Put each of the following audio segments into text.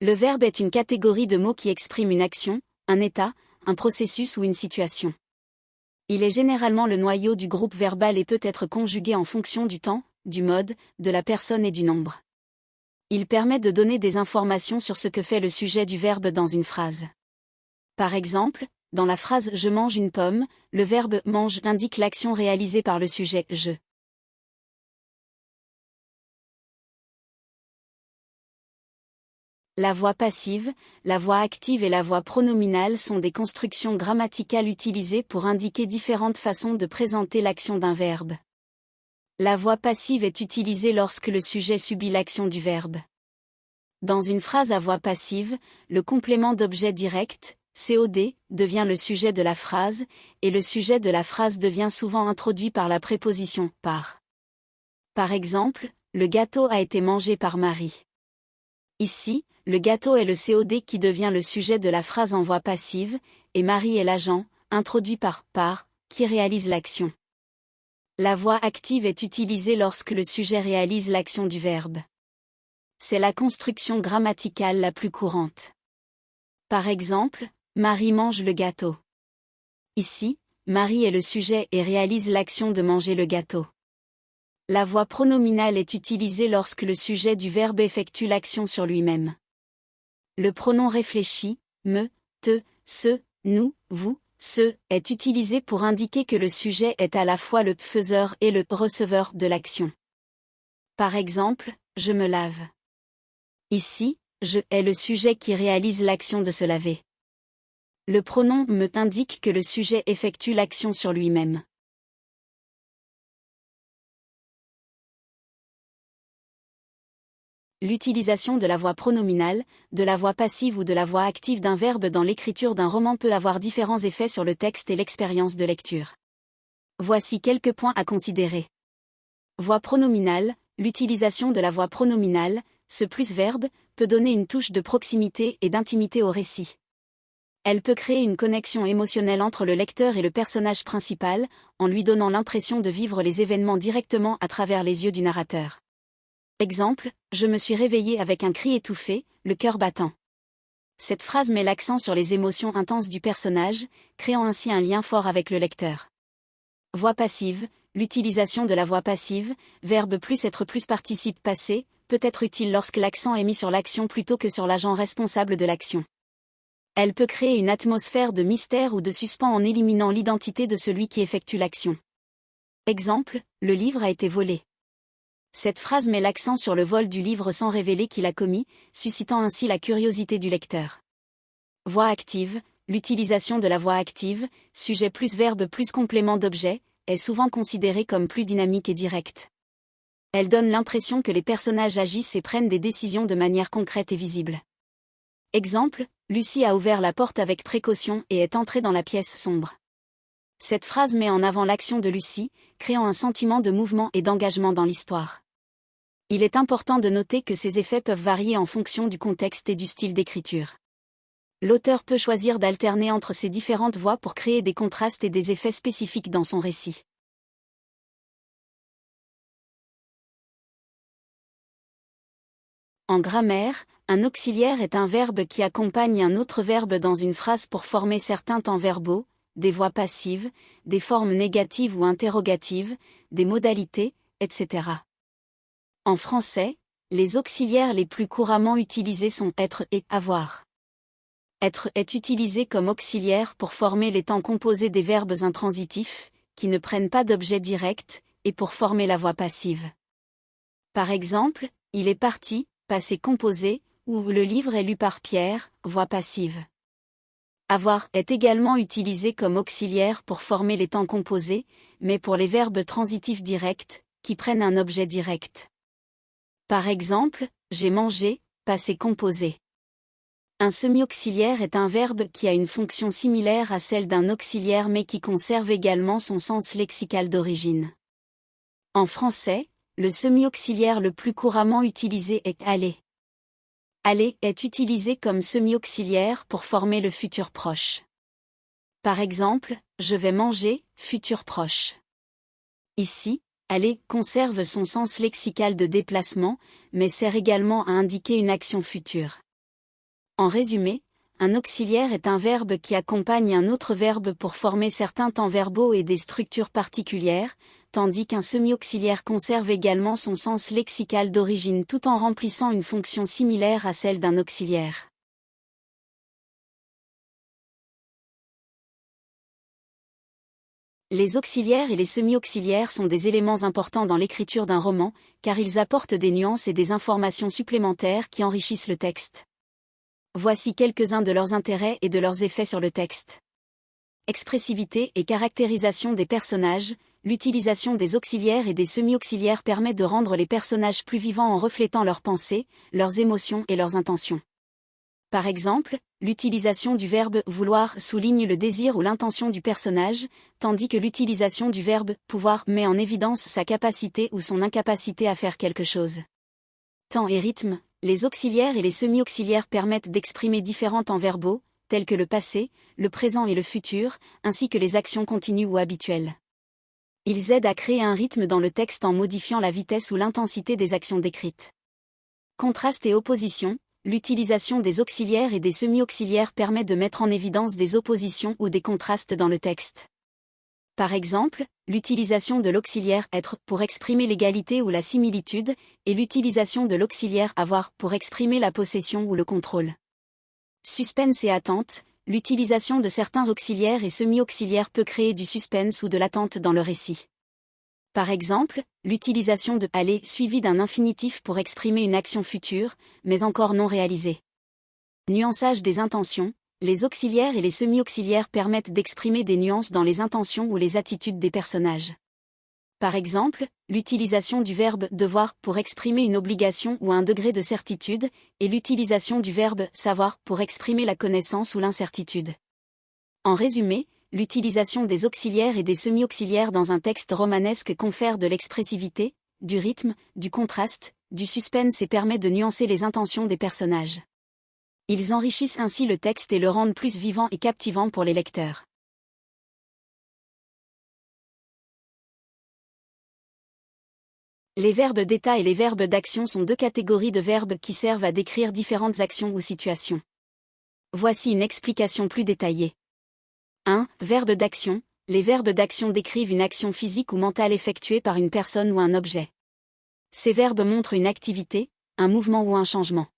Le verbe est une catégorie de mots qui exprime une action, un état, un processus ou une situation. Il est généralement le noyau du groupe verbal et peut être conjugué en fonction du temps, du mode, de la personne et du nombre. Il permet de donner des informations sur ce que fait le sujet du verbe dans une phrase. Par exemple, dans la phrase « Je mange une pomme », le verbe « mange » indique l'action réalisée par le sujet « je ». La voix passive, la voix active et la voix pronominale sont des constructions grammaticales utilisées pour indiquer différentes façons de présenter l'action d'un verbe. La voix passive est utilisée lorsque le sujet subit l'action du verbe. Dans une phrase à voix passive, le complément d'objet direct, COD, devient le sujet de la phrase, et le sujet de la phrase devient souvent introduit par la préposition « par ». Par exemple, le gâteau a été mangé par Marie. Ici, le gâteau est le COD qui devient le sujet de la phrase en voix passive, et Marie est l'agent, introduit par « par », qui réalise l'action. La voix active est utilisée lorsque le sujet réalise l'action du verbe. C'est la construction grammaticale la plus courante. Par exemple, Marie mange le gâteau. Ici, Marie est le sujet et réalise l'action de manger le gâteau. La voix pronominale est utilisée lorsque le sujet du verbe effectue l'action sur lui-même. Le pronom réfléchi, me, te, ce, nous, vous, ce, est utilisé pour indiquer que le sujet est à la fois le faiseur et le receveur de l'action. Par exemple, je me lave. Ici, je est le sujet qui réalise l'action de se laver. Le pronom me indique que le sujet effectue l'action sur lui-même. L'utilisation de la voix pronominale, de la voix passive ou de la voix active d'un verbe dans l'écriture d'un roman peut avoir différents effets sur le texte et l'expérience de lecture. Voici quelques points à considérer. Voix pronominale, l'utilisation de la voix pronominale, ce plus verbe, peut donner une touche de proximité et d'intimité au récit. Elle peut créer une connexion émotionnelle entre le lecteur et le personnage principal, en lui donnant l'impression de vivre les événements directement à travers les yeux du narrateur. Exemple, je me suis réveillé avec un cri étouffé, le cœur battant. Cette phrase met l'accent sur les émotions intenses du personnage, créant ainsi un lien fort avec le lecteur. Voix passive, l'utilisation de la voix passive, verbe plus être plus participe passé, peut être utile lorsque l'accent est mis sur l'action plutôt que sur l'agent responsable de l'action. Elle peut créer une atmosphère de mystère ou de suspens en éliminant l'identité de celui qui effectue l'action. Exemple, le livre a été volé. Cette phrase met l'accent sur le vol du livre sans révéler qui l'a commis, suscitant ainsi la curiosité du lecteur. Voix active, l'utilisation de la voix active, sujet plus verbe plus complément d'objet, est souvent considérée comme plus dynamique et directe. Elle donne l'impression que les personnages agissent et prennent des décisions de manière concrète et visible. Exemple, Lucie a ouvert la porte avec précaution et est entrée dans la pièce sombre. Cette phrase met en avant l'action de Lucie, créant un sentiment de mouvement et d'engagement dans l'histoire. Il est important de noter que ces effets peuvent varier en fonction du contexte et du style d'écriture. L'auteur peut choisir d'alterner entre ces différentes voix pour créer des contrastes et des effets spécifiques dans son récit. En grammaire, un auxiliaire est un verbe qui accompagne un autre verbe dans une phrase pour former certains temps verbaux, des voix passives, des formes négatives ou interrogatives, des modalités, etc. En français, les auxiliaires les plus couramment utilisés sont être et avoir. Être est utilisé comme auxiliaire pour former les temps composés des verbes intransitifs, qui ne prennent pas d'objet direct, et pour former la voix passive. Par exemple, il est parti, passé composé, ou le livre est lu par Pierre, voix passive. Avoir est également utilisé comme auxiliaire pour former les temps composés, mais pour les verbes transitifs directs, qui prennent un objet direct. Par exemple, j'ai mangé, passé composé. Un semi-auxiliaire est un verbe qui a une fonction similaire à celle d'un auxiliaire mais qui conserve également son sens lexical d'origine. En français, le semi-auxiliaire le plus couramment utilisé est aller. Aller est utilisé comme semi-auxiliaire pour former le futur proche. Par exemple, je vais manger, futur proche. Ici, aller conserve son sens lexical de déplacement, mais sert également à indiquer une action future. En résumé, un auxiliaire est un verbe qui accompagne un autre verbe pour former certains temps verbaux et des structures particulières, tandis qu'un semi-auxiliaire conserve également son sens lexical d'origine tout en remplissant une fonction similaire à celle d'un auxiliaire. Les auxiliaires et les semi-auxiliaires sont des éléments importants dans l'écriture d'un roman, car ils apportent des nuances et des informations supplémentaires qui enrichissent le texte. Voici quelques-uns de leurs intérêts et de leurs effets sur le texte. Expressivité et caractérisation des personnages. L'utilisation des auxiliaires et des semi-auxiliaires permet de rendre les personnages plus vivants en reflétant leurs pensées, leurs émotions et leurs intentions. Par exemple, l'utilisation du verbe « vouloir » souligne le désir ou l'intention du personnage, tandis que l'utilisation du verbe « pouvoir » met en évidence sa capacité ou son incapacité à faire quelque chose. Temps et rythme. Les auxiliaires et les semi-auxiliaires permettent d'exprimer différents temps verbaux, tels que le passé, le présent et le futur, ainsi que les actions continues ou habituelles. Ils aident à créer un rythme dans le texte en modifiant la vitesse ou l'intensité des actions décrites. Contraste et opposition. L'utilisation des auxiliaires et des semi-auxiliaires permet de mettre en évidence des oppositions ou des contrastes dans le texte. Par exemple, l'utilisation de l'auxiliaire « être » pour exprimer l'égalité ou la similitude, et l'utilisation de l'auxiliaire « avoir » pour exprimer la possession ou le contrôle. Suspense et attente. L'utilisation de certains auxiliaires et semi-auxiliaires peut créer du suspense ou de l'attente dans le récit. Par exemple, l'utilisation de « aller » suivi d'un infinitif pour exprimer une action future, mais encore non réalisée. Nuançage des intentions. Les auxiliaires et les semi-auxiliaires permettent d'exprimer des nuances dans les intentions ou les attitudes des personnages. Par exemple, l'utilisation du verbe « devoir » pour exprimer une obligation ou un degré de certitude, et l'utilisation du verbe « savoir » pour exprimer la connaissance ou l'incertitude. En résumé, l'utilisation des auxiliaires et des semi-auxiliaires dans un texte romanesque confère de l'expressivité, du rythme, du contraste, du suspense et permet de nuancer les intentions des personnages. Ils enrichissent ainsi le texte et le rendent plus vivant et captivant pour les lecteurs. Les verbes d'état et les verbes d'action sont deux catégories de verbes qui servent à décrire différentes actions ou situations. Voici une explication plus détaillée. 1. Verbes d'action. Les verbes d'action décrivent une action physique ou mentale effectuée par une personne ou un objet. Ces verbes montrent une activité, un mouvement ou un changement.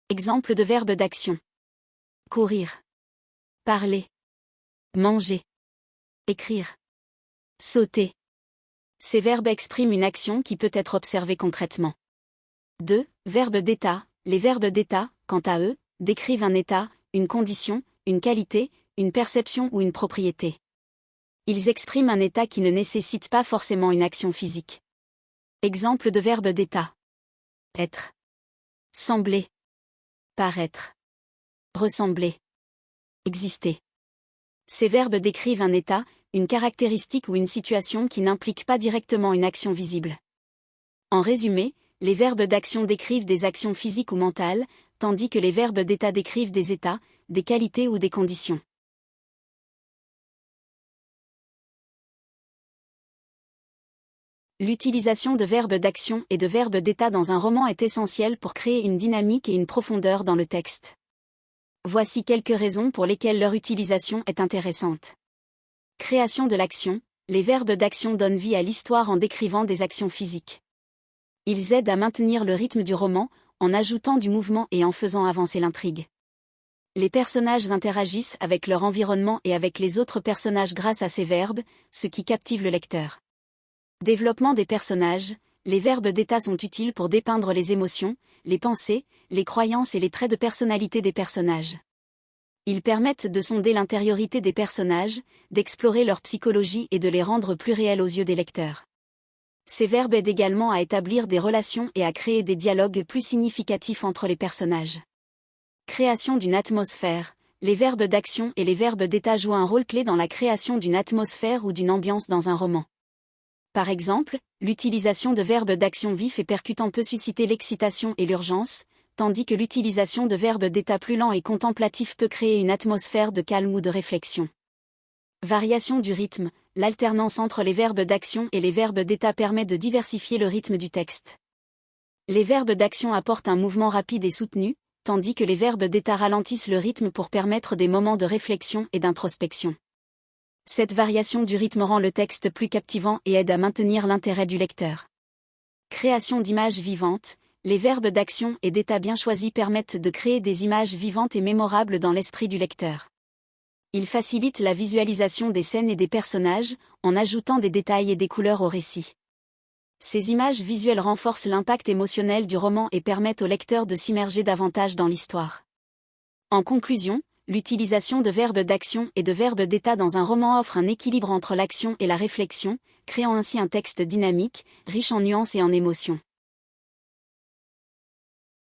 Exemple de verbes d'action. Courir. Parler. Manger. Écrire. Sauter. Ces verbes expriment une action qui peut être observée concrètement. 2. Verbes d'état. Les verbes d'état, quant à eux, décrivent un état, une condition, une qualité, une perception ou une propriété. Ils expriment un état qui ne nécessite pas forcément une action physique. Exemple de verbes d'état. Être. Sembler. Paraître. Ressembler. Exister. Ces verbes décrivent un état, une caractéristique ou une situation qui n'implique pas directement une action visible. En résumé, les verbes d'action décrivent des actions physiques ou mentales, tandis que les verbes d'état décrivent des états, des qualités ou des conditions. L'utilisation de verbes d'action et de verbes d'état dans un roman est essentielle pour créer une dynamique et une profondeur dans le texte. Voici quelques raisons pour lesquelles leur utilisation est intéressante. Création de l'action. Les verbes d'action donnent vie à l'histoire en décrivant des actions physiques. Ils aident à maintenir le rythme du roman, en ajoutant du mouvement et en faisant avancer l'intrigue. Les personnages interagissent avec leur environnement et avec les autres personnages grâce à ces verbes, ce qui captive le lecteur. Développement des personnages. Les verbes d'état sont utiles pour dépeindre les émotions, les pensées, les croyances et les traits de personnalité des personnages. Ils permettent de sonder l'intériorité des personnages, d'explorer leur psychologie et de les rendre plus réels aux yeux des lecteurs. Ces verbes aident également à établir des relations et à créer des dialogues plus significatifs entre les personnages. Création d'une atmosphère. Les verbes d'action et les verbes d'état jouent un rôle clé dans la création d'une atmosphère ou d'une ambiance dans un roman. Par exemple, l'utilisation de verbes d'action vifs et percutants peut susciter l'excitation et l'urgence, tandis que l'utilisation de verbes d'état plus lents et contemplatifs peut créer une atmosphère de calme ou de réflexion. Variation du rythme. L'alternance entre les verbes d'action et les verbes d'état permet de diversifier le rythme du texte. Les verbes d'action apportent un mouvement rapide et soutenu, tandis que les verbes d'état ralentissent le rythme pour permettre des moments de réflexion et d'introspection. Cette variation du rythme rend le texte plus captivant et aide à maintenir l'intérêt du lecteur. Création d'images vivantes. Les verbes d'action et d'état bien choisis permettent de créer des images vivantes et mémorables dans l'esprit du lecteur. Ils facilitent la visualisation des scènes et des personnages, en ajoutant des détails et des couleurs au récit. Ces images visuelles renforcent l'impact émotionnel du roman et permettent au lecteur de s'immerger davantage dans l'histoire. En conclusion, l'utilisation de verbes d'action et de verbes d'état dans un roman offre un équilibre entre l'action et la réflexion, créant ainsi un texte dynamique, riche en nuances et en émotions.